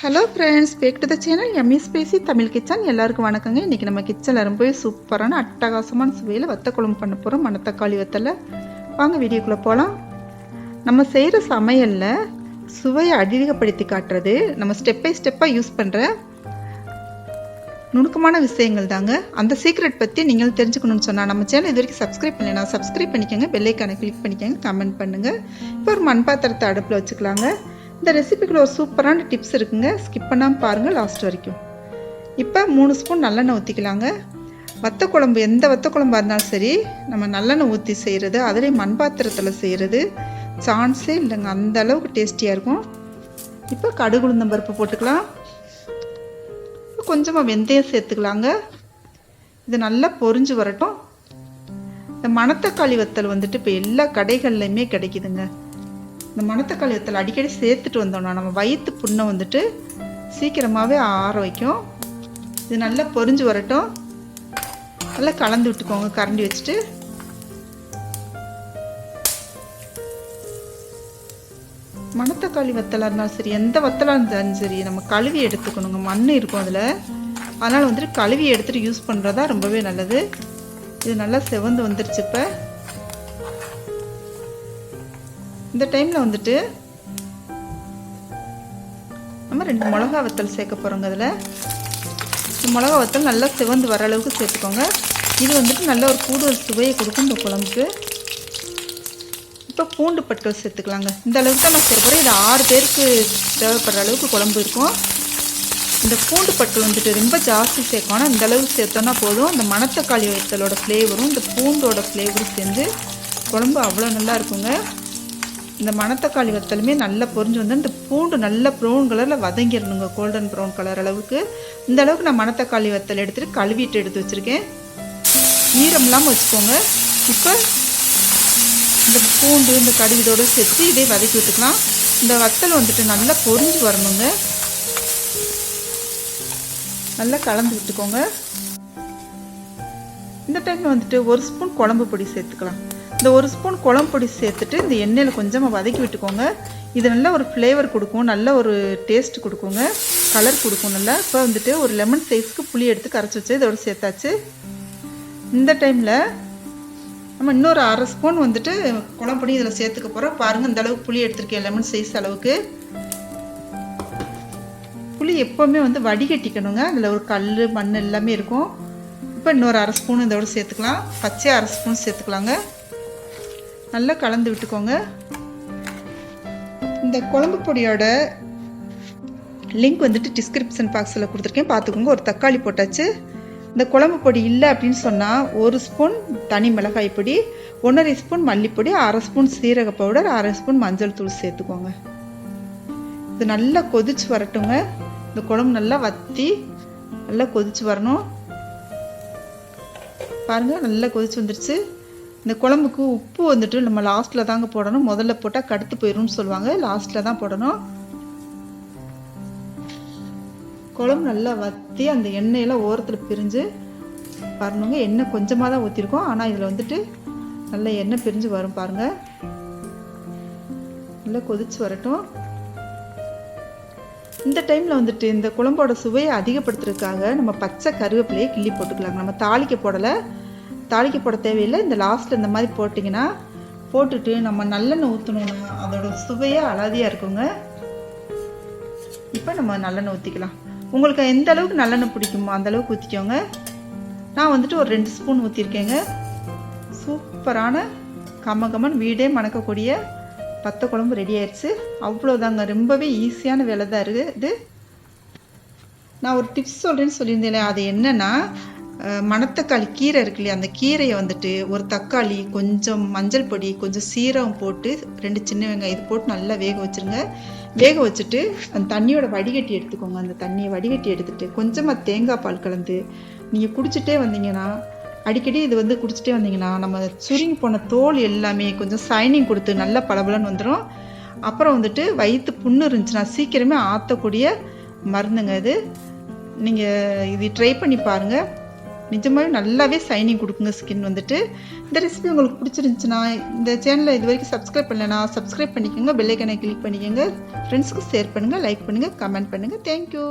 Hello friends, back to the channel எம்மி ஸ்பேசி Tamil kitchen. எல்லாருக்கும் வணக்கங்க. இன்றைக்கி நம்ம கிச்சனில் ரொம்ப சூப்பரான அட்டகாசமான சுவையில் வத்த குழம்பு பண்ண போகிறோம். மணத்தக்காளி வத்தலை. வாங்க வீடியோக்குள்ளே போகலாம். நம்ம செய்கிற சமையலில் சுவையை அதிகப்படுத்தி காட்டுறது நம்ம ஸ்டெப் பை ஸ்டெப்பாக யூஸ் பண்ணுற நுணுக்கமான விஷயங்கள் தாங்க. அந்த சீக்ரெட் பற்றி நீங்கள் தெரிஞ்சுக்கணும்னு சொன்னால் நம்ம சேனல் இது வரைக்கும் சப்ஸ்கிரைப் பண்ணலைன்னா சப்ஸ்கிரைப் பண்ணிக்கோங்க, பெல்லைக்கானை கிளிக் பண்ணிக்கோங்க, கமெண்ட் பண்ணுங்கள். இப்போ ஒரு மண் பாத்திரத்தை அடுப்பில் வச்சுக்கலாங்க. இந்த ரெசிபிக்குள்ள ஒரு சூப்பரான டிப்ஸ் இருக்குங்க, ஸ்கிப் பண்ணாமல் பாருங்கள் லாஸ்ட் வரைக்கும். இப்போ 3 ஸ்பூன் நல்லெண்ணெய் ஊற்றிக்கலாங்க. வத்த குழம்பு எந்த வத்த குழம்பாக இருந்தாலும் சரி, நம்ம நல்லெண்ணெய் ஊற்றி செய்கிறது, அதிலே மண் பாத்திரத்தில் செய்கிறது சான்ஸே இல்லைங்க, அந்த அளவுக்கு டேஸ்டியாக இருக்கும். இப்போ கடுகு உளுந்தம் பருப்பு போட்டுக்கலாம். கொஞ்சமாக வெந்தயம் சேர்த்துக்கலாங்க. இது நல்லா பொரிஞ்சு வரட்டும். இந்த மணத்தக்காளி வத்தல் வந்துட்டு இப்போ எல்லா கடைகள்லையுமே கிடைக்குதுங்க. இந்த மணத்தக்காளி வத்தல் அடிக்கடி சேர்த்துட்டு வந்தோம்னா நம்ம வயிற்று புண்ணை வந்துட்டு சீக்கிரமாகவே ஆற வைக்கும். இது நல்லா பொரிஞ்சு வரட்டும். நல்லா கலந்து விட்டுக்கோங்க கரண்டி வச்சுட்டு. மணத்தக்காளி வத்தலாக இருந்தாலும் சரி, எந்த வத்தலாக இருந்தாலும் சரி, நம்ம கழுவி எடுத்துக்கணுங்க. மண் இருக்கும் அதில், அதனால் வந்துட்டு கழுவி எடுத்துகிட்டு யூஸ் பண்ணுறதா ரொம்பவே நல்லது. இது நல்லா செவந்து வந்துருச்சு. இப்போ இந்த டைமில் வந்துட்டு நம்ம 2 மிளகா வத்தல் சேர்க்க போகிறோங்க. அதில் இந்த மிளகா வத்தல் நல்லா செவந்து வர அளவுக்கு சேர்த்துக்கோங்க. இது வந்துட்டு நல்ல ஒரு கூடுதல் சுவையை கொடுக்கும் இந்த குழம்புக்கு. இப்போ பூண்டு பற்கள் சேர்த்துக்கலாங்க. இந்த அளவுக்கு தான் நான் சேர்க்க போகிறேன். இது 6 பேருக்கு தேவைப்படுற அளவுக்கு குழம்பு இருக்கும். இந்த பூண்டு பற்கள் வந்துட்டு ரொம்ப ஜாஸ்தி சேர்க்கணும். இந்த அளவுக்கு சேர்த்தோன்னா போதும். இந்த மணத்தக்காளி வத்தலோட ஃப்ளேவரும் இந்த பூண்டோட ஃப்ளேவரும் சேர்ந்து குழம்பு அவ்வளோ நல்லா இருக்குங்க. இந்த மணத்தக்காளி வத்தலுமே நல்லா பொரிஞ்சு வந்து இந்த பூண்டு நல்லா ப்ரௌன் கலரில் வதங்கிடணுங்க, கோல்டன் ப்ரௌன் கலர் அளவுக்கு. இந்த அளவுக்கு நான் மணத்தக்காளி வத்தல் எடுத்துகிட்டு கழுவிட்டு எடுத்து வச்சுருக்கேன். ஈரம் இல்லாமல் வச்சுக்கோங்க. இப்போ இந்த பூண்டு இந்த கடுகு சேர்த்து இதே வதக்கி விட்டுக்கலாம். இந்த வத்தல் வந்துட்டு நல்லா பொரிஞ்சு வரணுங்க. நல்லா கலந்து விட்டுக்கோங்க. இந்த டைமில் வந்துட்டு 1 ஸ்பூன் குழம்பு பொடி சேர்த்துக்கலாம். இந்த 1 ஸ்பூன் குழம்பு பொடி சேர்த்துட்டு இந்த எண்ணெயில் கொஞ்சமாக வதக்கி விட்டுக்கோங்க. இது நல்ல ஒரு ஃப்ளேவர் கொடுக்கும், நல்ல ஒரு டேஸ்ட் கொடுக்குங்க, கலர் கொடுக்கும் நல்லா. இப்போ வந்துட்டு ஒரு லெமன் சைஸ்க்கு புளி எடுத்து கரைச்சி வச்சு இதோட சேர்த்தாச்சு. இந்த டைமில் நம்ம இன்னொரு 1/2 ஸ்பூன் வந்துட்டு குழம்பு பொடி இதில் சேர்த்துக்க போகிறோம். பாருங்கள், இந்த அளவுக்கு புளி எடுத்துருக்கேன், லெமன் சைஸ் அளவுக்கு. புளி எப்போவுமே வந்து வடிகட்டிக்கணுங்க. அதில் ஒரு கல் மண் எல்லாமே இருக்கும். இப்போ இன்னொரு 1/2 ஸ்பூன் இதோட சேர்த்துக்கலாம். பச்சை 1/2 ஸ்பூன் சேர்த்துக்கலாங்க. நல்லா கலந்து விட்டுக்கோங்க. இந்த குழம்பு பொடியோட லிங்க் வந்துட்டு டிஸ்கிரிப்ஷன் பாக்ஸில் கொடுத்துருக்கேன், பார்த்துக்கோங்க. ஒரு தக்காளி போட்டாச்சு. இந்த குழம்பு பொடி இல்லை அப்படின்னு சொன்னால் 1 ஸ்பூன் தனி மிளகாய் பொடி, 1/2 ஸ்பூன் மல்லிப்பொடி, 1/2 ஸ்பூன் சீரக பவுடர், 1/2 ஸ்பூன் மஞ்சள் தூள் சேர்த்துக்கோங்க. இது நல்லா கொதிச்சு வரட்டுங்க. இந்த குழம்பு நல்லா வற்றி நல்லா கொதிச்சு வரணும். பாருங்கள், நல்லா கொதிச்சு வந்துருச்சு. இந்த குழம்புக்கு உப்பு வந்துட்டு நம்ம லாஸ்ட்டில் தாங்க போடணும். முதல்ல போட்டால் கடுத்து போயிடும்னு சொல்லுவாங்க, லாஸ்ட்டில் தான் போடணும். குழம்பு நல்லா வற்றி அந்த எண்ணெயெல்லாம் ஓரத்தில் பிரிஞ்சு வரணுங்க. எண்ணெய் கொஞ்சமாக தான் ஊற்றிருக்கோம், ஆனால் இதில் வந்துட்டு நல்லா எண்ணெய் பிரிஞ்சு வரும். பாருங்கள், நல்லா கொதிச்சு வரட்டும். இந்த டைமில் வந்துட்டு இந்த குழம்போட சுவையை அதிகப்படுத்துறதுக்காக நம்ம பச்சை கருவேப்பிலையை கிள்ளி போட்டுக்கலாங்க. நம்ம தாளிக்க போட தேவையில்லை. இந்த லாஸ்ட்டில் இந்த மாதிரி போட்டிங்கன்னா போட்டுட்டு நம்ம நல்லெண்ணெய் ஊற்றணும்னா அதோட சுவையே அலாதியாக இருக்குங்க. இப்போ நம்ம நல்லெண்ணெய் ஊற்றிக்கலாம். உங்களுக்கு எந்த அளவுக்கு நல்லெண்ணெய் பிடிக்குமோ அந்த அளவுக்கு ஊற்றிக்கோங்க. நான் வந்துட்டு ஒரு 2 ஸ்பூன் ஊற்றிருக்கேங்க. சூப்பரான கம்மன் வீடே மணக்கக்கூடிய வத்த குழம்பு ரெடி ஆயிடுச்சு. அவ்வளோதாங்க, ரொம்பவே ஈஸியான வேலை தான் இருக்குது. நான் ஒரு டிப்ஸ் சொல்கிறேன்னு சொல்லியிருந்தேன். அது என்னென்னா, மணத்தக்காளி கீரை இருக்கு இல்லையா, அந்த கீரையை வந்துட்டு ஒரு தக்காளி, கொஞ்சம் மஞ்சள் பொடி, கொஞ்சம் சீரகம் போட்டு 2 சின்ன வெங்காயம் இது போட்டு நல்லா வேக வச்சுருங்க. வேக வச்சுட்டு அந்த தண்ணியோட வடிகட்டி எடுத்துக்கோங்க. அந்த தண்ணியை வடிகட்டி எடுத்துகிட்டு கொஞ்சமாக தேங்காய் பால் கலந்து நீங்கள் குடிச்சிட்டே வந்தீங்கன்னா, அடிக்கடி இது வந்து குடிச்சிட்டே வந்தீங்கன்னா நம்ம சுருங்கி போன தோல் எல்லாமே கொஞ்சம் சைனிங் கொடுத்து நல்லா பளபளன்னு வந்துடும். அப்புறம் வந்துட்டு வயிற்று புண்ணு இருந்துச்சுன்னா சீக்கிரமே ஆற்றக்கூடிய மருந்துங்க இது. நீங்கள் இது ட்ரை பண்ணி பாருங்கள். நிஜமாகவே நல்லாவே ஷைனிங் கொடுக்குங்க ஸ்கின் வந்துட்டு. இந்த ரெசிபி உங்களுக்கு பிடிச்சிருந்துச்சுன்னா இந்த சேனலை இது வரைக்கும் சப்ஸ்கிரைப் பண்ணலைன்னா சப்ஸ்கிரைப் பண்ணிக்கோங்க, பெல் ஐக்கனை கிளிக் பண்ணிக்கோங்க, ஃப்ரெண்ட்ஸுக்கு ஷேர் பண்ணுங்கள், லைக் பண்ணுங்கள், கமெண்ட் பண்ணுங்கள். தேங்க்யூ.